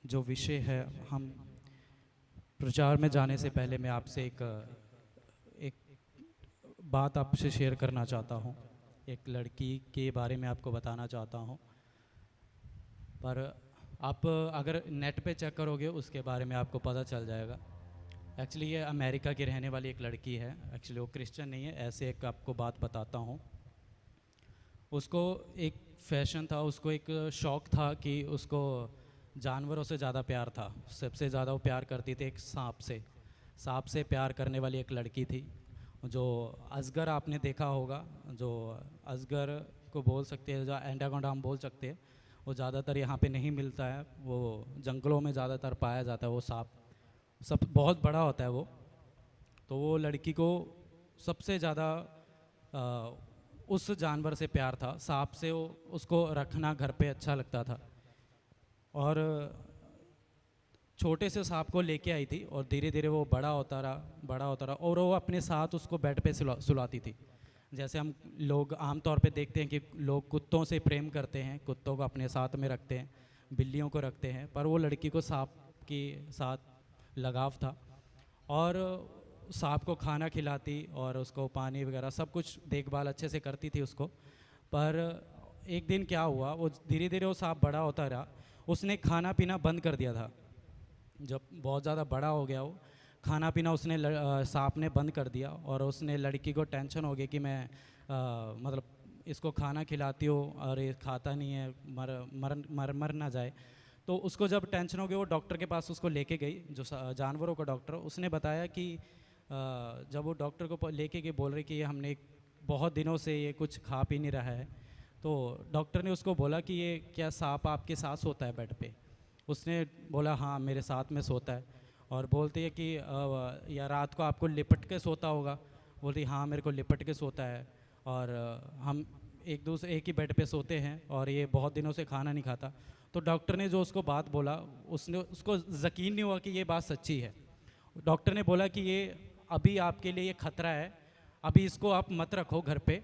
जो विषय है, हम प्रचार में जाने से पहले मैं आपसे एक बात आपसे शेयर करना चाहता हूँ। एक लड़की के बारे में आपको बताना चाहता हूँ, पर आप अगर नेट पे चेक करोगे उसके बारे में आपको पता चल जाएगा। एक्चुअली ये अमेरिका की रहने वाली एक लड़की है। एक्चुअली वो क्रिश्चियन नहीं है। ऐसे एक आपको बात बताता हूँ। उसको एक फैशन था, उसको एक शौक़ था कि उसको जानवरों से ज़्यादा प्यार था। सबसे ज़्यादा वो प्यार करती थी एक सांप से प्यार करने वाली एक लड़की थी। जो अजगर आपने देखा होगा, जो अजगर को बोल सकते हैं, जो एंडाकोंडा हम बोल सकते हैं, वो ज़्यादातर यहाँ पे नहीं मिलता है। वो जंगलों में ज़्यादातर पाया जाता है। वो सांप सब बहुत बड़ा होता है वो। तो वो लड़की को सबसे ज़्यादा उस जानवर से प्यार था, सांप से। वो उसको रखना घर पे अच्छा लगता था और छोटे से सांप को लेके आई थी और धीरे धीरे वो बड़ा होता रहा और वो अपने साथ उसको बेड पे सुलाती थी। जैसे हम लोग आमतौर पे देखते हैं कि लोग कुत्तों से प्रेम करते हैं, कुत्तों को अपने साथ में रखते हैं, बिल्लियों को रखते हैं, पर वो लड़की को सांप के साथ लगाव था और सांप को खाना खिलाती और उसको पानी वगैरह सब कुछ देखभाल अच्छे से करती थी उसको। पर एक दिन क्या हुआ, वो धीरे धीरे वो सांप बड़ा होता रहा। उसने खाना पीना बंद कर दिया था। जब बहुत ज़्यादा बड़ा हो गया वो, खाना पीना उसने सांप ने बंद कर दिया और उसने लड़की को टेंशन हो गई कि मैं मतलब इसको खाना खिलाती हूँ और ये खाता नहीं है, मर ना जाए। तो उसको जब टेंशन हो गई, वो डॉक्टर के पास उसको लेके गई, जो जानवरों का डॉक्टर। उसने बताया कि जब वो डॉक्टर को लेके गई, बोल रही कि ये हमने बहुत दिनों से ये कुछ खा पी नहीं रहा है। तो डॉक्टर ने उसको बोला कि ये क्या सांप आपके साथ सोता है बेड पे? उसने बोला हाँ मेरे साथ में सोता है। और बोलती है कि या रात को आपको लिपट के सोता होगा? बोलती हाँ मेरे को लिपट के सोता है और हम एक ही बेड पे सोते हैं और ये बहुत दिनों से खाना नहीं खाता। तो डॉक्टर ने जो उसको बात बोला, उसको यकीन नहीं हुआ कि ये बात सच्ची है। डॉक्टर ने बोला कि ये अभी आपके लिए ये खतरा है, अभी इसको आप मत रखो घर पे,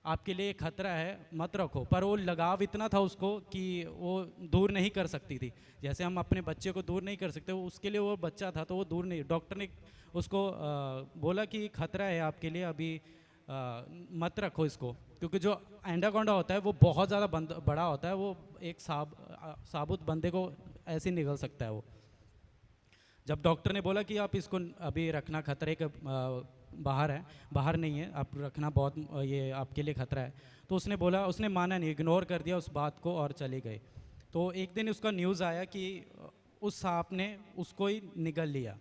आपके लिए खतरा है, मत रखो। पर वो लगाव इतना था उसको कि वो दूर नहीं कर सकती थी। जैसे हम अपने बच्चे को दूर नहीं कर सकते, वो उसके लिए वो बच्चा था तो वो दूर नहीं। डॉक्टर ने उसको बोला कि खतरा है आपके लिए, अभी मत रखो इसको, क्योंकि जो एंडाकोंडा होता है वो बहुत ज़्यादा बड़ा होता है। वो एक साबुत बंदे को ऐसे निगल सकता है वो। जब डॉक्टर ने बोला कि आप इसको अभी रखना खतरे के बाहर है, बाहर नहीं है, आप रखना बहुत ये आपके लिए खतरा है, तो उसने माना नहीं, इग्नोर कर दिया उस बात को और चले गए। तो एक दिन उसका न्यूज़ आया कि उस सांप ने उसको ही निगल लिया,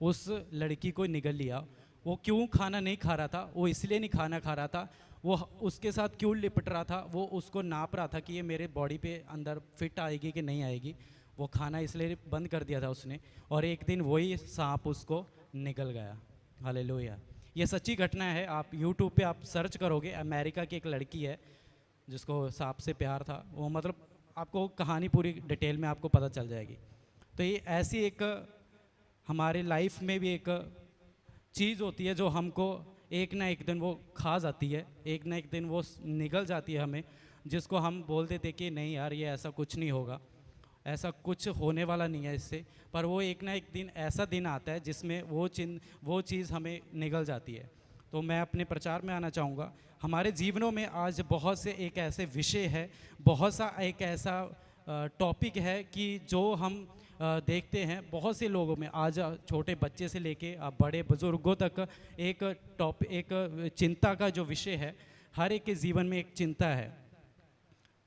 उस लड़की को निगल लिया। वो क्यों खाना नहीं खा रहा था? वो इसलिए नहीं खाना खा रहा था, वो उसके साथ क्यों लिपट रहा था? वो उसको नाप रहा था कि ये मेरे बॉडी पे अंदर फिट आएगी कि नहीं आएगी। वो खाना इसलिए बंद कर दिया था उसने, और एक दिन वही सांप उसको निगल गया। हालेलुया। ये सच्ची घटना है। आप यूट्यूब पे आप सर्च करोगे, अमेरिका की एक लड़की है जिसको सांप से प्यार था। वो मतलब आपको कहानी पूरी डिटेल में आपको पता चल जाएगी। तो ये ऐसी एक हमारे लाइफ में भी एक चीज़ होती है जो हमको एक ना एक दिन वो खा जाती है, एक ना एक दिन वो निगल जाती है हमें, जिसको हम बोलते थे कि नहीं यार ये ऐसा कुछ नहीं होगा, ऐसा कुछ होने वाला नहीं है इससे। पर वो एक ना एक दिन ऐसा दिन आता है जिसमें वो चीज़ हमें निगल जाती है। तो मैं अपने प्रचार में आना चाहूँगा। हमारे जीवनों में आज बहुत से एक ऐसे विषय है, बहुत सा एक ऐसा टॉपिक है कि जो हम देखते हैं बहुत से लोगों में। आज छोटे बच्चे से लेके बड़े बुजुर्गों तक एक चिंता का जो विषय है, हर एक के जीवन में एक चिंता है।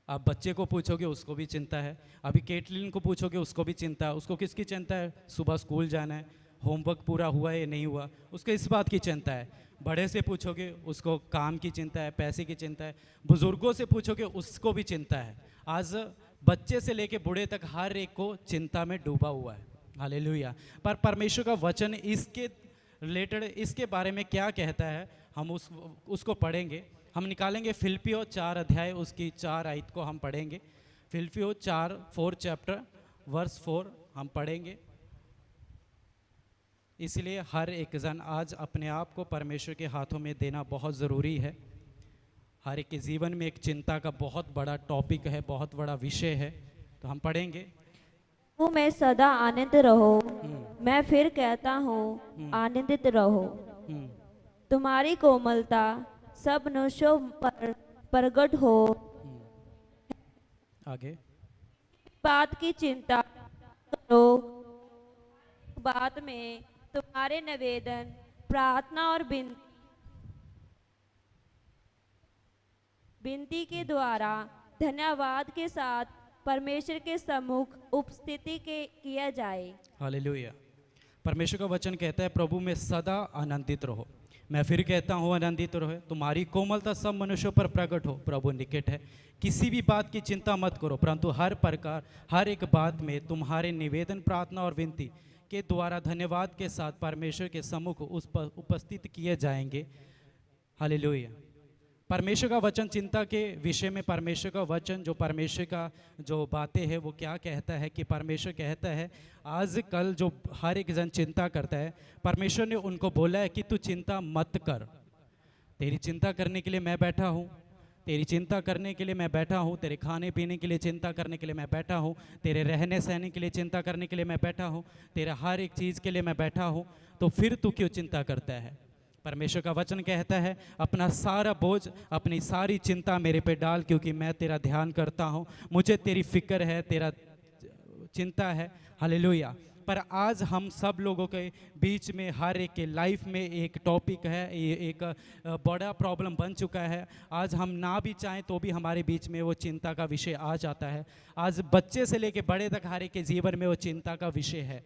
आप बच्चे को पूछोगे उसको भी चिंता है, अभी केटलिन को पूछोगे उसको भी चिंता है। उसको किसकी चिंता है? सुबह स्कूल जाना है, होमवर्क पूरा हुआ है या नहीं हुआ, उसको इस बात की चिंता है। बड़े से पूछोगे उसको काम की चिंता है, पैसे की चिंता है। बुजुर्गों से पूछोगे उसको भी चिंता है। आज बच्चे से लेके बूढ़े तक हर एक को चिंता में डूबा हुआ है। हालेलुया। पर परमेश्वर का वचन इसके रिलेटेड, इसके बारे में क्या कहता है, हम उसको पढ़ेंगे। हम निकालेंगे फिलिपियों 4 अध्याय, उसकी 4 आयत को हम पढ़ेंगे। फिलिपियों 4 चैप्टर वर्स 4 हम पढ़ेंगे। इसलिए हर एक जन आज अपने आप को परमेश्वर के हाथों में देना बहुत ज़रूरी है। हर एक के जीवन में एक चिंता का बहुत बड़ा टॉपिक है, बहुत बड़ा विषय है। तो हम पढ़ेंगे प्रभु में सदा आनंद रहो। हम्म। मैं फिर कहता हूँ, हम्म। आनंदित रहो। हम्म। तुम्हारी कोमलता सब मनुष्यों पर प्रकट हो। हम्म। आगे। बात की चिंता करो। बात में तुम्हारे निवेदन, प्रार्थना और विनती के द्वारा धन्यवाद के साथ परमेश्वर के सम्मुख उपस्थिति के किया जाए। हालेलुया। परमेश्वर का वचन कहता है प्रभु में सदा आनंदित रहो। मैं फिर कहता हूँ आनंदित रहो। तुम्हारी कोमलता सब मनुष्यों पर प्रकट हो। प्रभु निकट है। किसी भी बात की चिंता मत करो, परंतु हर प्रकार हर एक बात में तुम्हारे निवेदन, प्रार्थना और विनती के द्वारा धन्यवाद के साथ परमेश्वर के सम्मुख उस पर उपस्थित किए जाएंगे। हालेलुया। परमेश्वर का वचन चिंता के विषय में, परमेश्वर का वचन जो परमेश्वर का जो बातें हैं वो क्या कहता है कि परमेश्वर कहता है आज कल जो हर एक जन चिंता करता है, परमेश्वर ने उनको बोला है कि तू चिंता मत कर। तेरी चिंता करने के लिए मैं बैठा हूँ। तेरी चिंता करने के लिए मैं बैठा हूँ। तेरे खाने पीने के लिए चिंता करने के लिए मैं बैठा हूँ। तेरे रहने सहने के लिए चिंता करने के लिए मैं बैठा हूँ। तेरे हर एक चीज़ के लिए मैं बैठा हूँ। तो फिर तू क्यों चिंता करता है? परमेश्वर का वचन कहता है अपना सारा बोझ, अपनी सारी चिंता मेरे पे डाल, क्योंकि मैं तेरा ध्यान करता हूँ। मुझे तेरी फिक्र है, तेरा चिंता है। हालेलुया। पर आज हम सब लोगों के बीच में हर एक के लाइफ में एक टॉपिक है, ये एक बड़ा प्रॉब्लम बन चुका है। आज हम ना भी चाहें तो भी हमारे बीच में वो चिंता का विषय आ जाता है। आज बच्चे से लेके बड़े तक हर एक के जीवन में वो चिंता का विषय है।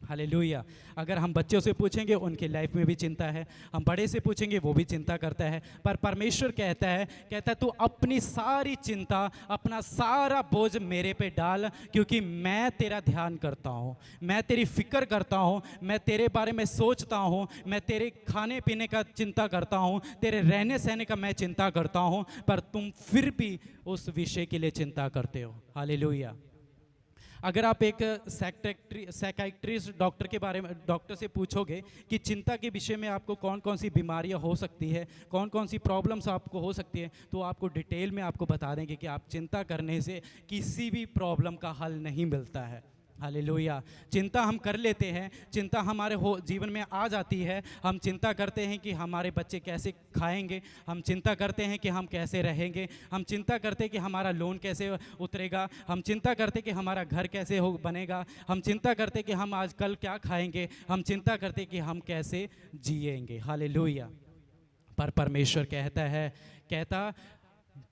हालेलुया। अगर हम बच्चों से पूछेंगे उनकी लाइफ में भी चिंता है, हम बड़े से पूछेंगे वो भी चिंता करता है। पर परमेश्वर कहता है तू अपनी सारी चिंता, अपना सारा बोझ मेरे पे डाल, क्योंकि मैं तेरा ध्यान करता हूँ, मैं तेरी फिक्र करता हूँ, मैं तेरे बारे में सोचता हूँ, मैं तेरे खाने पीने का चिंता करता हूँ, तेरे रहने सहने का मैं चिंता करता हूँ। पर तुम फिर भी उस विषय के लिए चिंता करते हो। हालेलुया। अगर आप एक साइकियाट्रिस्ट डॉक्टर के बारे में डॉक्टर से पूछोगे कि चिंता के विषय में आपको कौन कौन सी बीमारियां हो सकती है, कौन कौन सी प्रॉब्लम्स आपको हो सकती है, तो आपको डिटेल में आपको बता देंगे कि आप चिंता करने से किसी भी प्रॉब्लम का हल नहीं मिलता है। हालेलुया। चिंता हम कर लेते हैं, चिंता हमारे जीवन में आ जाती है। हम चिंता करते हैं कि हमारे बच्चे कैसे खाएंगे, हम चिंता करते हैं कि हम कैसे रहेंगे, हम चिंता करते हैं कि हमारा लोन कैसे उतरेगा, हम चिंता करते हैं कि हमारा घर कैसे हो बनेगा, हम चिंता करते हैं कि हम आज कल क्या खाएंगे, हम चिंता करते हैं कि हम कैसे जिएंगे। हालेलुया। पर परमेश्वर कहता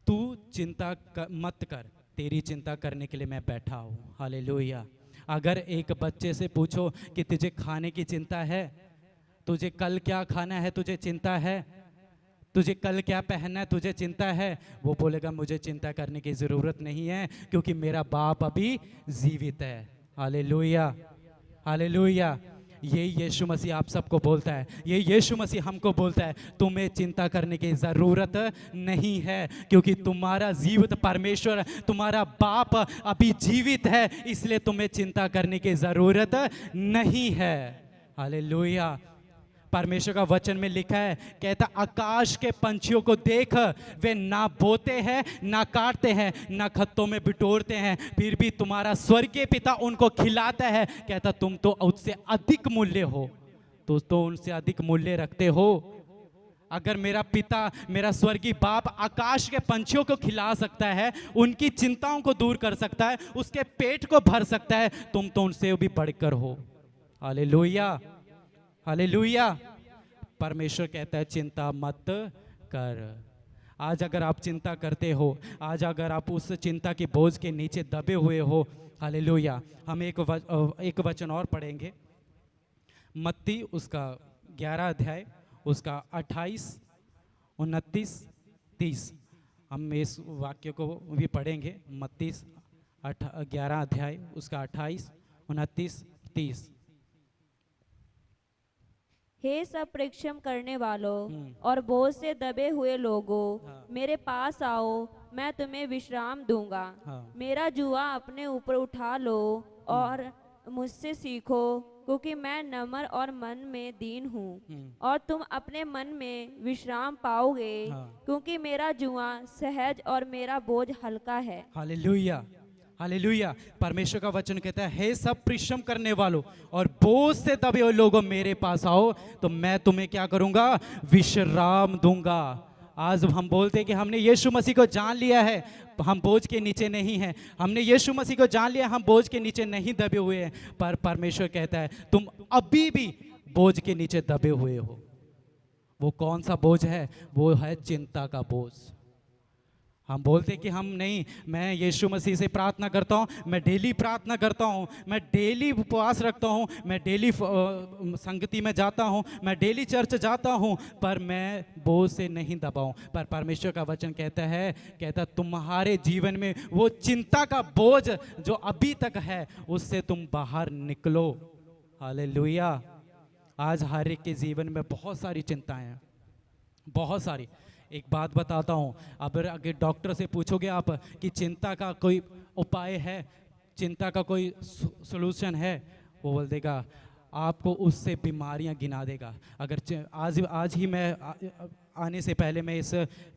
तू चिंता मत कर, तेरी चिंता करने के लिए मैं बैठा हूँ। हालेलुया। अगर एक बच्चे से पूछो कि तुझे खाने की चिंता है, तुझे कल क्या खाना है तुझे चिंता है, तुझे कल क्या पहनना है तुझे चिंता है, वो बोलेगा मुझे चिंता करने की ज़रूरत नहीं है, क्योंकि मेरा बाप अभी जीवित है। हालेलुया। हालेलुया। ये यीशु मसीह आप सबको बोलता है, ये यीशु मसीह हमको बोलता है तुम्हें चिंता करने की ज़रूरत नहीं है, क्योंकि तुम्हारा जीवित परमेश्वर, तुम्हारा बाप अभी जीवित है, इसलिए तुम्हें चिंता करने की ज़रूरत नहीं है। हालेलुया। परमेश्वर का वचन में लिखा है, कहता आकाश के पंछियों को देख, वे ना बोते हैं ना काटते हैं ना खत्तों में बिटोरते हैं, फिर भी तुम्हारा स्वर्गीय पिता उनको खिलाता है। कहता तुम तो उससे अधिक मूल्य हो, तो उनसे अधिक मूल्य रखते हो। अगर मेरा पिता, मेरा स्वर्गीय बाप आकाश के पंछियों को खिला सकता है, उनकी चिंताओं को दूर कर सकता है, उसके पेट को भर सकता है, तुम तो उनसे भी बढ़कर हो। हालेलुया। हालेलुया। परमेश्वर कहता है चिंता मत कर। आज अगर आप चिंता करते हो, आज अगर आप उस चिंता के बोझ के नीचे दबे हुए हो, हालेलुया, हम एक वचन और पढ़ेंगे। मत्ती उसका 11 अध्याय उसका 28, 29, 30। हम इस वाक्य को भी पढ़ेंगे। मत्ती 11 अध्याय उसका 28, 29, 30। हे सब परिश्रम करने वालों हम्म। और बोझ से दबे हुए लोगों, हाँ। मेरे पास आओ, मैं तुम्हें विश्राम दूंगा। हाँ। मेरा जुआ अपने ऊपर उठा लो हम्म। और मुझसे सीखो, क्योंकि मैं नम्र और मन में दीन हूँ, हम्म। और तुम अपने मन में विश्राम पाओगे, हाँ। क्योंकि मेरा जुआ सहज और मेरा बोझ हल्का है। हालेलुया। हालेलुया। परमेश्वर का वचन कहता है, हे सब परिश्रम करने वालों और बोझ से दबे हुए लोगों मेरे पास आओ तो मैं तुम्हें क्या करूंगा, विश्राम दूंगा। आज हम बोलते हैं कि हमने यीशु मसीह को जान लिया है, हम बोझ के नीचे नहीं हैं। हमने यीशु मसीह को जान लिया, हम बोझ के नीचे नहीं दबे हुए हैं। पर परमेश्वर कहता है तुम अभी भी बोझ के नीचे दबे हुए हो। वो कौन सा बोझ है? वो है चिंता का बोझ। हम बोलते हैं कि हम नहीं, मैं यीशु मसीह से प्रार्थना करता हूँ, मैं डेली प्रार्थना करता हूँ, मैं डेली उपवास रखता हूँ, मैं डेली संगति में जाता हूँ, मैं डेली चर्च जाता हूँ, पर मैं बोझ से नहीं दबा हूँ। पर परमेश्वर का वचन कहता तुम्हारे जीवन में वो चिंता का बोझ जो अभी तक है उससे तुम बाहर निकलो। हालेलुया। आज हर एक के जीवन में बहुत सारी चिंताएं हैं, बहुत सारी। एक बात बताता हूँ, अगर डॉक्टर से पूछोगे आप कि चिंता का कोई उपाय है, चिंता का कोई सॉल्यूशन है, वो बोल देगा आपको उससे बीमारियां गिना देगा। अगर आज ही मैं आने से पहले मैं इस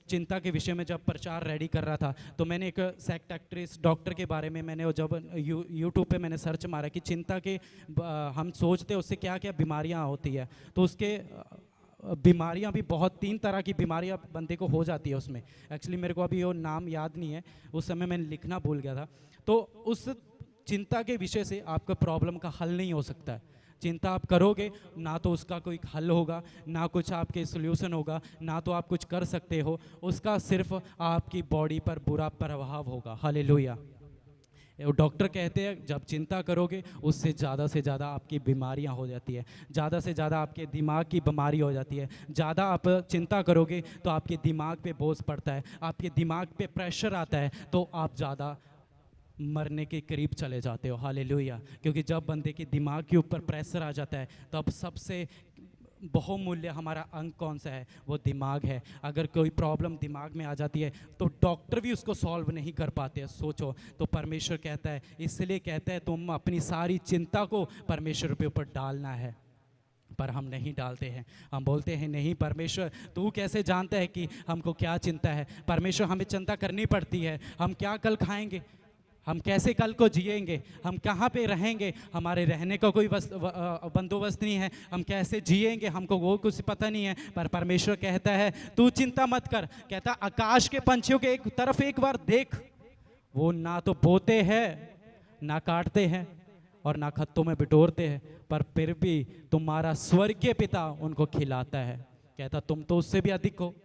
चिंता के विषय में जब प्रचार रेडी कर रहा था तो मैंने एक साइकियाट्रिस्ट डॉक्टर के बारे में मैंने जब यूट्यूब पे मैंने सर्च मारा कि चिंता के हम सोचते हैं उससे क्या क्या बीमारियां होती है, तो उसके बीमारियां भी बहुत 3 तरह की बीमारियां बंदे को हो जाती है उसमें। एक्चुअली मेरे को अभी वो नाम याद नहीं है, उस समय मैंने लिखना भूल गया था। तो उस चिंता के विषय से आपका प्रॉब्लम का हल नहीं हो सकता है। चिंता आप करोगे ना तो उसका कोई हल होगा, ना कुछ आपके सॉल्यूशन होगा, ना तो आप कुछ कर सकते हो, उसका सिर्फ आपकी बॉडी पर बुरा प्रभाव होगा। हालेलुया। डॉक्टर कहते हैं जब चिंता करोगे उससे से ज़्यादा आपकी बीमारियां हो जाती है, ज़्यादा से ज़्यादा आपके दिमाग की बीमारी हो जाती है। ज़्यादा आप चिंता करोगे तो आपके दिमाग पे बोझ पड़ता है, आपके दिमाग पे प्रेशर आता है, तो आप ज़्यादा मरने के करीब चले जाते हो। हालेलुया। क्योंकि जब बंदे के दिमाग के ऊपर प्रेशर आ जाता है तो अब सबसे बहुमूल्य हमारा अंग कौन सा है? वो दिमाग है। अगर कोई प्रॉब्लम दिमाग में आ जाती है तो डॉक्टर भी उसको सॉल्व नहीं कर पाते। सोचो, तो परमेश्वर कहता है, इसलिए कहता है तुम अपनी सारी चिंता को परमेश्वर के ऊपर डालना है। पर हम नहीं डालते हैं। हम बोलते हैं नहीं परमेश्वर तू कैसे जानता है कि हमको क्या चिंता है? परमेश्वर हमें चिंता करनी पड़ती है। हम क्या कल खाएंगे, हम कैसे कल को जिएंगे, हम कहाँ पे रहेंगे, हमारे रहने का कोई बंदोबस्त नहीं है, हम कैसे जिएंगे हमको वो कुछ पता नहीं है। पर परमेश्वर कहता है तू चिंता मत कर। कहता आकाश के पंछियों के एक तरफ एक बार देख, वो ना तो बोते हैं, ना काटते हैं और ना खत्तों में बिटोरते हैं, पर फिर भी तुम्हारा स्वर्गीय पिता उनको खिलाता है। कहता तुम तो उससे भी अधिक हो,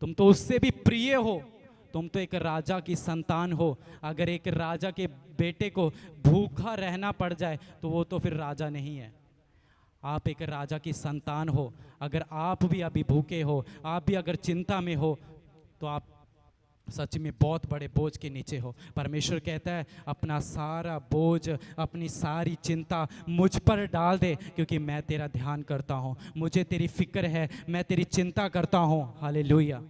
तुम तो उससे भी प्रिय हो, तुम तो एक राजा की संतान हो। अगर एक राजा के बेटे को भूखा रहना पड़ जाए तो वो तो फिर राजा नहीं है। आप एक राजा की संतान हो। अगर आप भी अभी भूखे हो, आप भी अगर चिंता में हो, तो आप सच में बहुत बड़े बोझ के नीचे हो। परमेश्वर कहता है अपना सारा बोझ, अपनी सारी चिंता मुझ पर डाल दे, क्योंकि मैं तेरा ध्यान करता हूँ, मुझे तेरी फिक्र है, मैं तेरी चिंता करता हूँ। Hallelujah,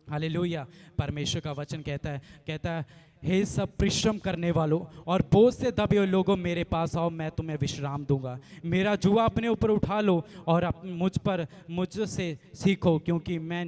hallelujah. परमेश्वर का वचन कहता है हे सब परिश्रम करने वालों और बोझ से दबे हुए लोगों मेरे पास आओ, मैं तुम्हें विश्राम दूंगा। मेरा जुआ अपने ऊपर उठा लो और मुझसे सीखो, क्योंकि मैं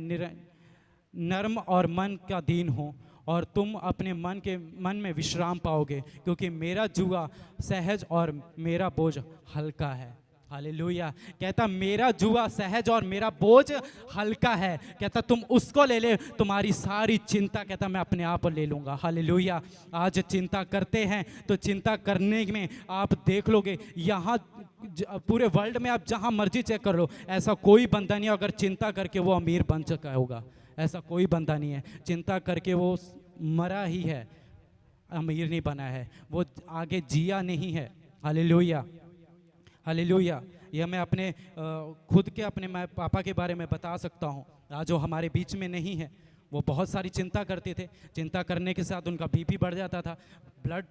नर्म और मन का दीन हूँ, और तुम अपने मन में विश्राम पाओगे, क्योंकि मेरा जुआ सहज और मेरा बोझ हल्का है। हालेलुया। कहता मेरा जुआ सहज और मेरा बोझ हल्का है। कहता तुम उसको ले ले, तुम्हारी सारी चिंता कहता मैं अपने आप ले लूँगा। हालेलुया। आज चिंता करते हैं तो चिंता करने में आप देख लोगे, यहाँ पूरे वर्ल्ड में आप जहाँ मर्जी चेक कर लो, ऐसा कोई बंदा नहीं अगर चिंता करके वो अमीर बन चुका होगा। ऐसा कोई बंदा नहीं है। चिंता करके वो मरा ही है, अमीर नहीं बना है, वो आगे जिया नहीं है। Hallelujah, hallelujah. यह मैं अपने खुद के अपने पापा के बारे में बता सकता हूँ, आज जो हमारे बीच में नहीं है। वो बहुत सारी चिंता करते थे। चिंता करने के साथ उनका बीपी बढ़ जाता था, ब्लड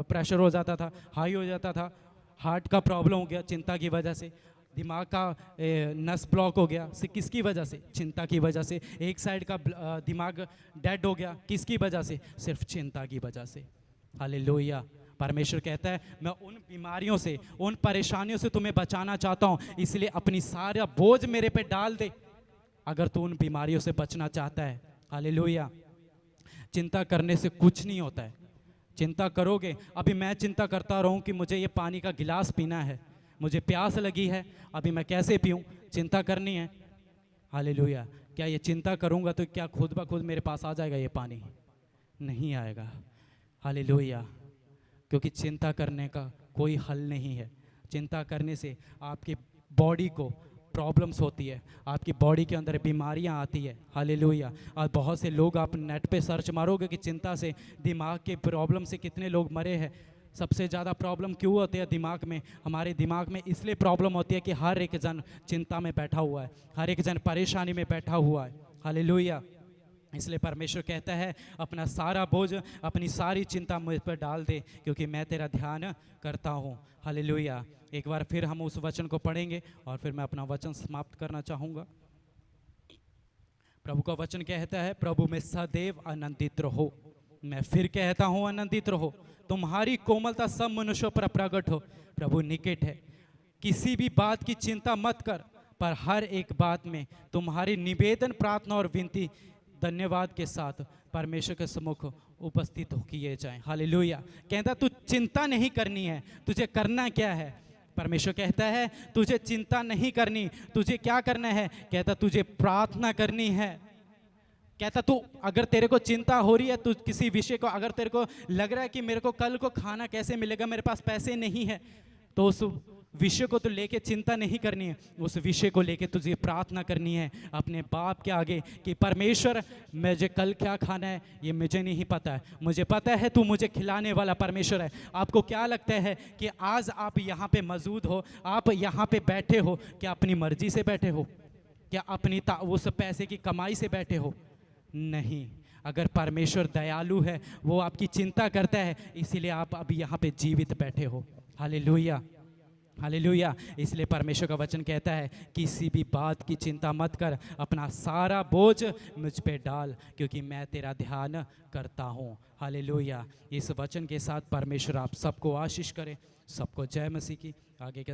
प्रेशर हो जाता था, हाई हो जाता था, हार्ट का प्रॉब्लम हो गया चिंता की वजह से, दिमाग का नस ब्लॉक हो गया। किसकी वजह से? चिंता की वजह से। एक साइड का दिमाग डेड हो गया, किसकी वजह से? सिर्फ चिंता की वजह से। हालेलुया। परमेश्वर कहता है मैं उन बीमारियों से, उन परेशानियों से तुम्हें बचाना चाहता हूँ, इसलिए अपनी सारा बोझ मेरे पे डाल दे, अगर तू उन बीमारियों से बचना चाहता है। हालेलुया। चिंता करने से कुछ नहीं होता है, चिंता करोगे, अभी मैं चिंता करता रहूं कि मुझे ये पानी का गिलास पीना है, मुझे प्यास लगी है, अभी मैं कैसे पीऊं, चिंता करनी है। हालेलुया। क्या ये चिंता करूंगा तो क्या खुद ब खुद मेरे पास आ जाएगा ये पानी? नहीं आएगा। हालेलुया। क्योंकि चिंता करने का कोई हल नहीं है। चिंता करने से आपकी बॉडी को प्रॉब्लम्स होती है, आपकी बॉडी के अंदर बीमारियां आती है। हालेलुया। और बहुत से लोग, आप नेट पे सर्च मारोगे कि चिंता से दिमाग के प्रॉब्लम से कितने लोग मरे हैं। सबसे ज़्यादा प्रॉब्लम क्यों होती है दिमाग में? हमारे दिमाग में इसलिए प्रॉब्लम होती है कि हर एक जन चिंता में बैठा हुआ है, हर एक जन परेशानी में बैठा हुआ है। हालेलुया। इसलिए परमेश्वर कहता है अपना सारा बोझ, अपनी सारी चिंता मुझ पर डाल दे, क्योंकि मैं तेरा ध्यान करता हूँ। हालेलुया। एक बार फिर हम उस वचन को पढ़ेंगे और फिर मैं अपना वचन समाप्त करना चाहूँगा। प्रभु का वचन कहता है, प्रभु में सदैव आनंदित रहो। मैं फिर कहता हूँ आनंदित रहो, तुम्हारी कोमलता सब मनुष्यों पर प्रकट हो। प्रभु निकट है, किसी भी बात की चिंता मत कर, पर हर एक बात में तुम्हारी निवेदन, प्रार्थना और विनती धन्यवाद के साथ परमेश्वर के सम्मुख उपस्थित हो किए जाएं। हालेलुया। कहता तू चिंता नहीं करनी है, तुझे करना क्या है? परमेश्वर कहता है तुझे चिंता नहीं करनी, तुझे क्या करना है? कहता तुझे प्रार्थना करनी है। कहता तू, अगर तेरे को चिंता हो रही है, तू किसी विषय को, अगर तेरे को लग रहा है कि मेरे को कल को खाना कैसे मिलेगा, मेरे पास पैसे नहीं है, तो उस विषय को तो लेके चिंता नहीं करनी है, उस विषय को लेके तुझे प्रार्थना करनी है अपने बाप के आगे कि परमेश्वर मुझे कल क्या खाना है ये मुझे नहीं पता है, मुझे पता है तू मुझे खिलाने वाला परमेश्वर है। आपको क्या लगता है कि आज आप यहाँ पे मौजूद हो, आप यहाँ पे बैठे हो, क्या अपनी मर्जी से बैठे हो? क्या अपनी उस पैसे की कमाई से बैठे हो? नहीं। अगर परमेश्वर दयालु है, वो आपकी चिंता करता है, इसीलिए आप अभी यहाँ पे जीवित बैठे हो। हालेलुया। हालेलुया। इसलिए परमेश्वर का वचन कहता है किसी भी बात की चिंता मत कर, अपना सारा बोझ मुझ पे डाल, क्योंकि मैं तेरा ध्यान करता हूँ। हालेलुया। इस वचन के साथ परमेश्वर आप सबको आशीष करे। सबको जय मसीह की। आगे के